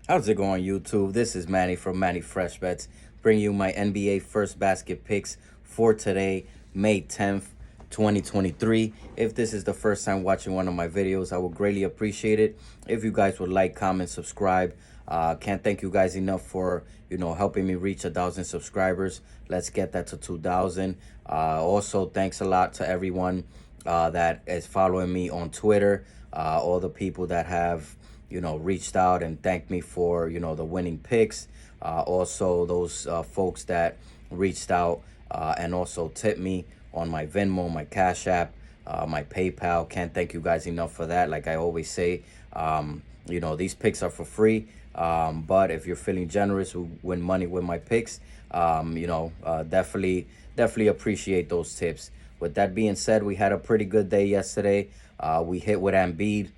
How's it going, YouTube? This is Manny from Manny Fresh Bets, bringing you my NBA first basket picks for today, May 10th, 2023. If this is the first time watching one of my videos, I would greatly appreciate it if you guys would like, comment, subscribe. Can't thank you guys enough for helping me reach 1,000 subscribers. Let's get that to 2,000. Also, thanks a lot to everyone that is following me on Twitter. All the people that have reached out and thanked me for, the winning picks. Also, those folks that reached out and also tipped me on my Venmo, my Cash App, my PayPal. Can't thank you guys enough for that. Like I always say, these picks are for free. But if you're feeling generous, we win money with my picks. Definitely appreciate those tips. With that being said, we had a pretty good day yesterday. We hit with Embiid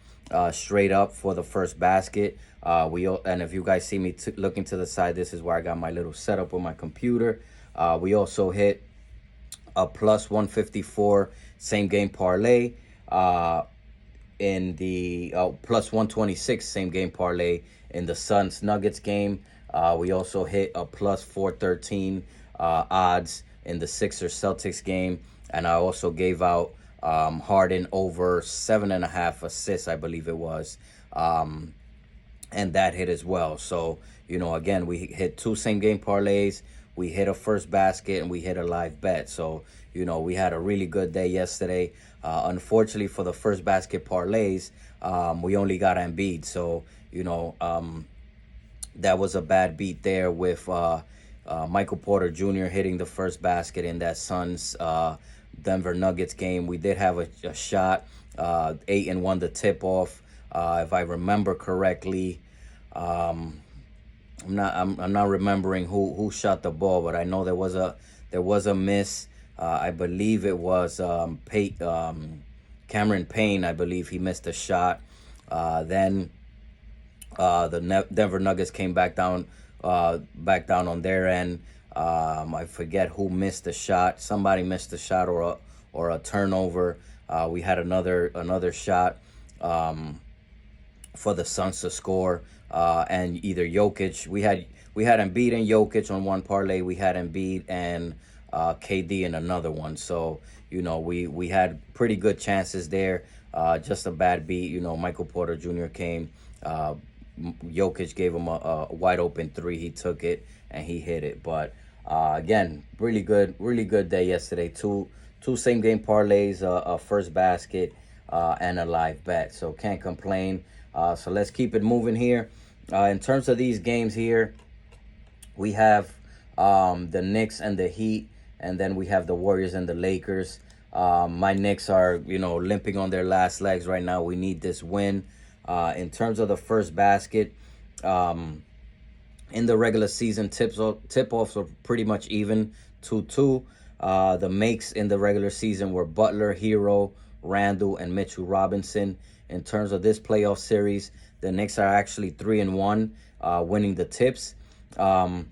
straight up for the first basket. And if you guys see me looking to the side, this is where I got my little setup with my computer. We also hit a plus 154 same game parlay in the plus 126 same game parlay in the Suns Nuggets game. We also hit a plus 413 odds in the Sixers Celtics game, and I also gave out Harden over 7.5 assists, I believe it was, and that hit as well. So again, we hit two same game parlays. We hit a first basket and we hit a live bet. So we had a really good day yesterday. Unfortunately for the first basket parlays, we only got Embiid. So that was a bad beat there with Michael Porter Jr. hitting the first basket in that Suns Denver Nuggets game. We did have a shot, 8-1 the tip off, if I remember correctly. I'm not remembering who shot the ball, but I know there was a miss. I believe it was Cameron Payne. I believe he missed a shot. Then the Denver Nuggets came back down on their end. I forget who missed the shot. Somebody missed the shot or a turnover. We had another shot for the Suns to score, and either Jokic. We had Embiid and Jokic on one parlay. We had Embiid and KD in another one. So we had pretty good chances there. Just a bad beat. Michael Porter Jr. came. Jokic gave him a wide open three. He took it and he hit it. But again, really good day yesterday. Two same game parlays, a first basket, and a live bet. So can't complain. So let's keep it moving here. In terms of these games here, we have the Knicks and the Heat, and then we have the Warriors and the Lakers. My Knicks are limping on their last legs right now. We need this win. In terms of the first basket, in the regular season, tip-offs were pretty much even, 2-2. The makes in the regular season were Butler, Hero, Randall, and Mitchell Robinson. In terms of this playoff series, the Knicks are actually 3-1, winning the tips. And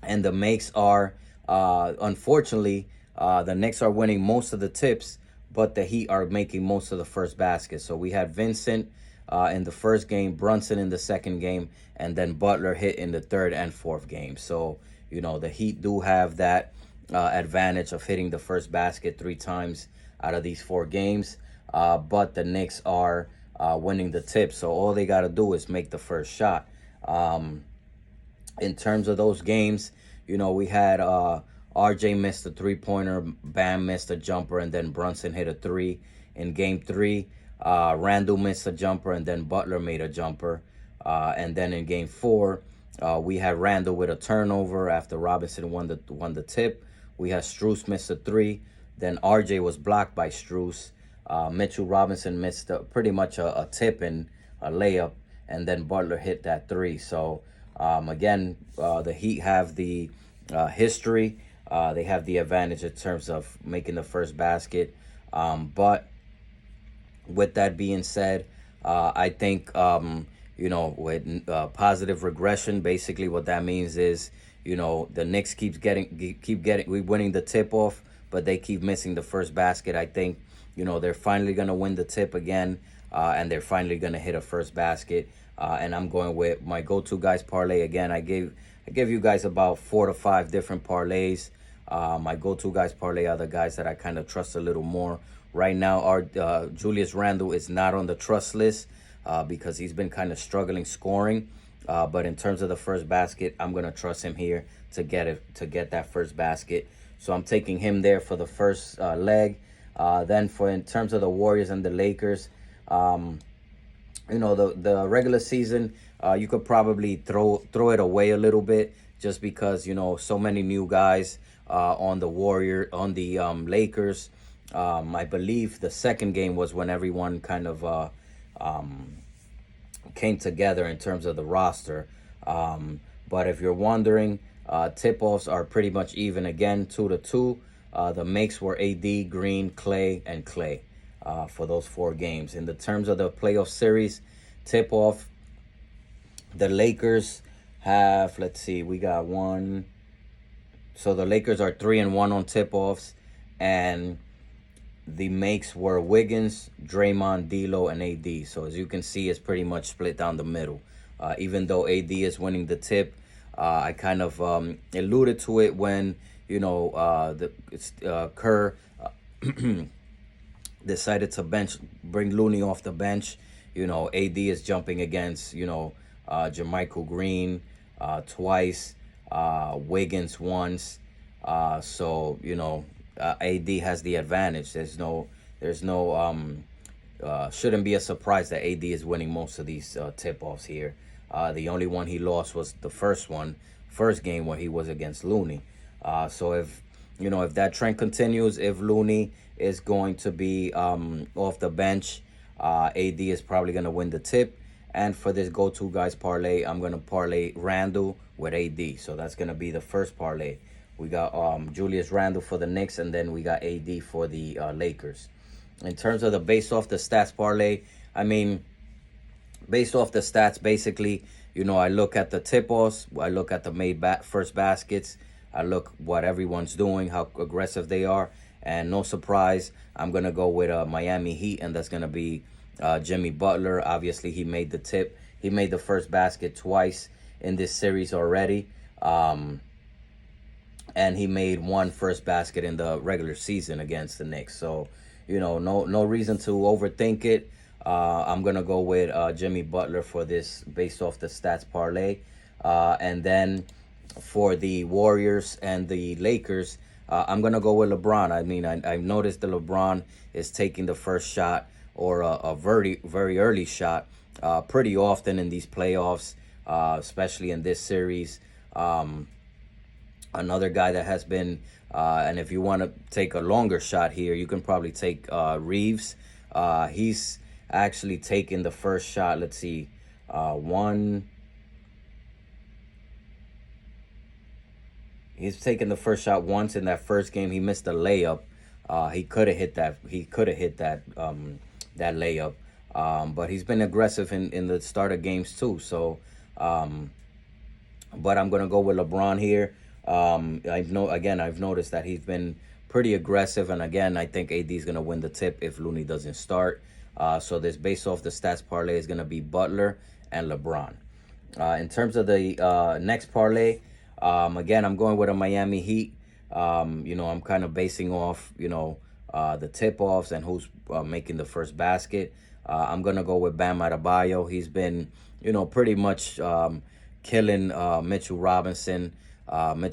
the makes are, unfortunately, the Knicks are winning most of the tips, but the Heat are making most of the first basket. So we had Vincent in the first game, Brunson in the second game, and then Butler hit in the third and fourth game. So, the Heat do have that advantage of hitting the first basket 3 times out of these 4 games. But the Knicks are winning the tip. So all they got to do is make the first shot. In terms of those games, we had RJ missed a 3-pointer, Bam missed a jumper, and then Brunson hit a 3. In game 3, Randall missed a jumper, and then Butler made a jumper. And then in game 4, we had Randall with a turnover after Robinson won the tip. We had Strus miss a 3. Then RJ was blocked by Strus. Mitchell Robinson missed pretty much a tip and a layup, and then Butler hit that 3. So again, the Heat have the history. They have the advantage in terms of making the first basket. But with that being said, I think with positive regression, basically what that means is the Knicks keep we winning the tip off, but they keep missing the first basket. I think they're finally gonna win the tip again. and they're finally gonna hit a first basket. And I'm going with my go-to guys parlay again. I gave you guys about 4 to 5 different parlays. My go-to guys parlay are the guys that I kind of trust a little more. Right now, our Julius Randle is not on the trust list because he's been kind of struggling scoring. But in terms of the first basket, I'm gonna trust him here to get that first basket. So I'm taking him there for the first leg. Then in terms of the Warriors and the Lakers, the regular season, you could probably throw it away a little bit just because so many new guys on the Lakers. I believe the second game was when everyone kind of came together in terms of the roster. But if you're wondering, tip-offs are pretty much even again, 2-2. The makes were AD, Green, Clay, and Clay for those 4 games. In the terms of the playoff series, tip-off, the Lakers have, let's see, we got one. So the Lakers are 3-1 on tip-offs, and the makes were Wiggins, Draymond, D'Lo, and AD. So as you can see, it's pretty much split down the middle. Even though AD is winning the tip, I kind of alluded to it when Kerr decided to bring Looney off the bench. AD is jumping against Jermichael Green twice, Wiggins once. AD has the advantage. Shouldn't be a surprise that AD is winning most of these tip-offs here. The only one he lost was the first game where he was against Looney. So if that trend continues, if Looney is going to be off the bench, AD is probably going to win the tip. And for this go-to guys parlay, I'm going to parlay Randle with AD. So that's going to be the first parlay. We got Julius Randle for the Knicks, and then we got AD for the Lakers. In terms of the based off the stats parlay, based off the stats, basically, I look at the tip-offs, I look at the made first baskets, I look what everyone's doing, how aggressive they are, and no surprise, I'm going to go with Miami Heat, and that's going to be Jimmy Butler. Obviously, he made the tip. He made the first basket twice in this series already. And he made one first basket in the regular season against the Knicks. So, no reason to overthink it. I'm going to go with Jimmy Butler for this based off the stats parlay. And then for the Warriors and the Lakers, I'm going to go with LeBron. I've noticed that LeBron is taking the first shot or a very, very early shot pretty often in these playoffs, especially in this series. Another guy that has been, and if you want to take a longer shot here, you can probably take Reeves. He's actually taken the first shot. Let's see, he's taken the first shot once in that first game. He missed a layup. He could have hit that. That layup. But he's been aggressive in the start of games too. So, but I'm gonna go with LeBron here. I've noticed that he's been pretty aggressive, and again, I think AD is gonna win the tip if Looney doesn't start. So this based off the stats parlay is gonna be Butler and LeBron. In terms of the next parlay, again, I'm going with a Miami Heat. I'm kind of basing off the tip-offs and who's making the first basket. I'm gonna go with Bam Adebayo. He's been pretty much killing Mitchell Robinson. Bam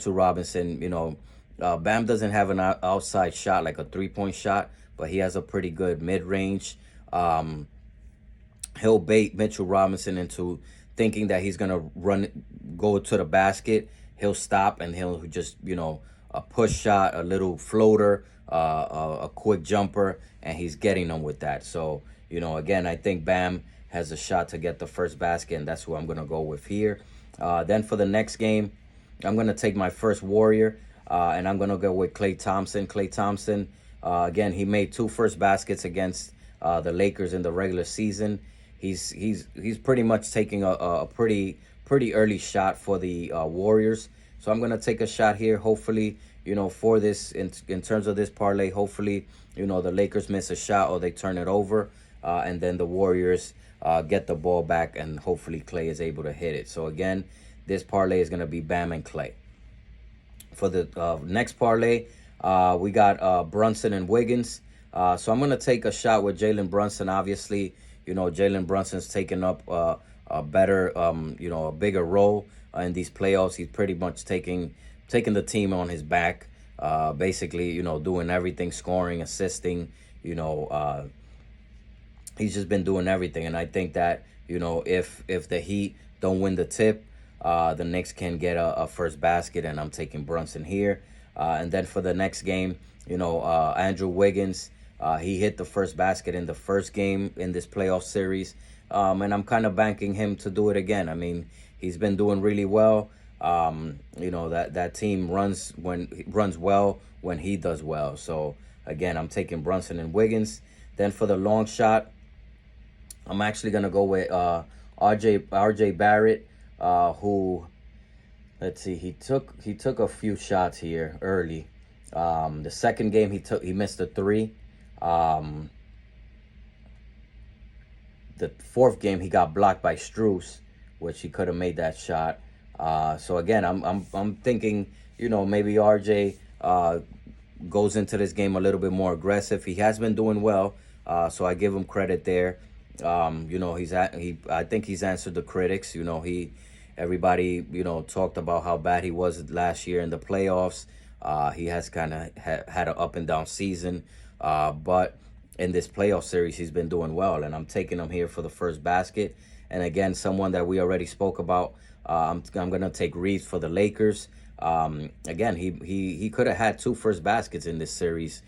doesn't have an outside shot like a 3-point shot, but he has a pretty good mid-range. He'll bait Mitchell Robinson into thinking that he's gonna go to the basket. He'll stop and he'll just a push shot, a little floater, a quick jumper, and he's getting them with that. So again, I think Bam has a shot to get the first basket, and that's who I'm gonna go with here. Then for the next game, I'm going to take my first Warrior, and I'm going to go with Klay Thompson. Klay Thompson, again, he made 2 first baskets against the Lakers in the regular season. He's pretty much taking a pretty early shot for the Warriors. So I'm going to take a shot here. Hopefully, for this, in terms of this parlay, hopefully, the Lakers miss a shot or they turn it over. and then the Warriors get the ball back, and hopefully Clay is able to hit it. So again, this parlay is going to be Bam and Clay. For the next parlay, we got Brunson and Wiggins. So I'm going to take a shot with Jalen Brunson. Obviously, Jalen Brunson's taking up a better, a bigger role in these playoffs. He's pretty much taking the team on his back, basically, doing everything, scoring, assisting, he's just been doing everything. And I think that, if the Heat don't win the tip, the Knicks can get a first basket, and I'm taking Brunson here. And then for the next game, Andrew Wiggins, he hit the first basket in the first game in this playoff series. And I'm kind of banking him to do it again. I mean, he's been doing really well. That team runs well when he does well. So again, I'm taking Brunson and Wiggins. Then for the long shot, I'm actually gonna go with RJ Barrett, who, let's see, he took a few shots here early. The second game he missed a three. The fourth game he got blocked by Strus, which he could have made that shot. So again, I'm thinking, maybe RJ goes into this game a little bit more aggressive. He has been doing well, so I give him credit there. I think he's answered the critics. Everybody talked about how bad he was last year in the playoffs. He has kind of had an up and down season, but in this playoff series he's been doing well, and I'm taking him here for the first basket. And again, someone that we already spoke about, I'm gonna take Reeves for the Lakers. Again, he could have had 2 first baskets in this series.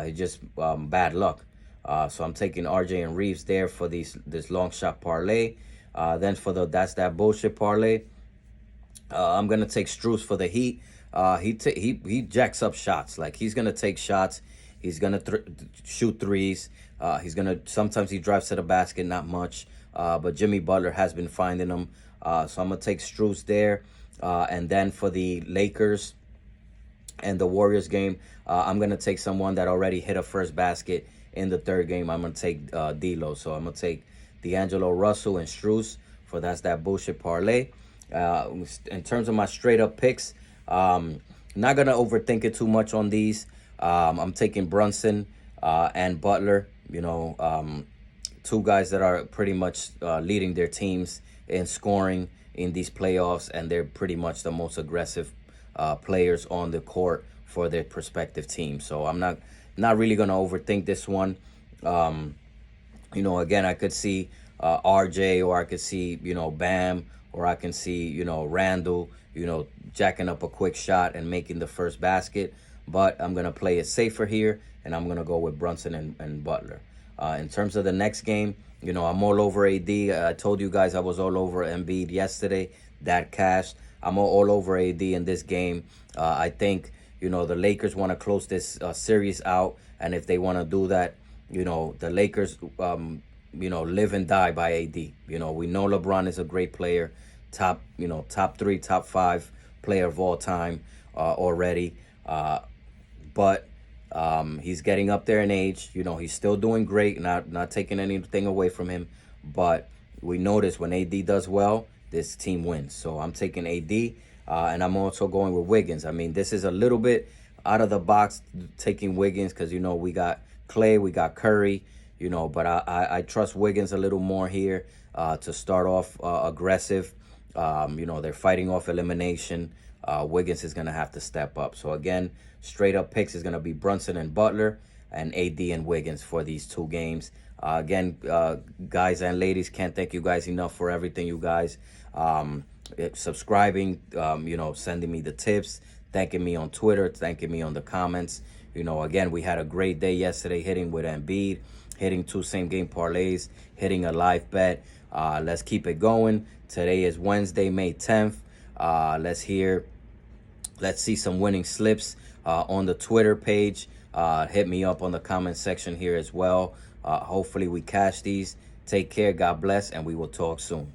He just bad luck. So I'm taking RJ and Reeves there for this long shot parlay. Then for that's that bullshit parlay, I'm gonna take Strus for the Heat. He jacks up shots. Like, he's gonna take shots. He's gonna shoot threes. Sometimes he drives to the basket, not much. But Jimmy Butler has been finding them. So I'm gonna take Strus there. And then for the Lakers and the Warriors game, I'm gonna take someone that already hit a first basket in the third game. I'm gonna take D'Lo. So I'm gonna take D'Angelo Russell and Strus for that bullshit parlay. In terms of my straight up picks, not gonna overthink it too much on these. I'm taking Brunson and Butler. 2 guys that are pretty much leading their teams in scoring in these playoffs, and they're pretty much the most aggressive players on the court for their respective teams. So I'm not really gonna overthink this one. Again, I could see RJ, or I could see Bam, or I can see Randall, jacking up a quick shot and making the first basket. But I'm gonna play it safer here, and I'm gonna go with Brunson and Butler. In terms of the next game, I'm all over AD. I told you guys I was all over Embiid yesterday. That cashed. I'm all over AD in this game. I think, the Lakers want to close this series out. And if they want to do that, the Lakers, live and die by AD. We know LeBron is a great player. Top 3, top 5 player of all time already. But he's getting up there in age. He's still doing great, not taking anything away from him. But we notice when AD does well, this team wins. So I'm taking AD, and I'm also going with Wiggins. I mean, this is a little bit out of the box taking Wiggins because, we got Clay, we got Curry, but I trust Wiggins a little more here to start off aggressive. They're fighting off elimination. Wiggins is going to have to step up. So again, straight up picks is going to be Brunson and Butler, and AD and Wiggins for these 2 games. Again, guys and ladies, can't thank you guys enough for everything you guys. Subscribing, sending me the tips, thanking me on Twitter, thanking me on the comments. Again, we had a great day yesterday hitting with Embiid, hitting 2 same-game parlays, hitting a live bet. Let's keep it going. Today is Wednesday, May 10th. Let's see some winning slips on the Twitter page. Hit me up on the comment section here as well. Hopefully we cash these. Take care. God bless. And we will talk soon.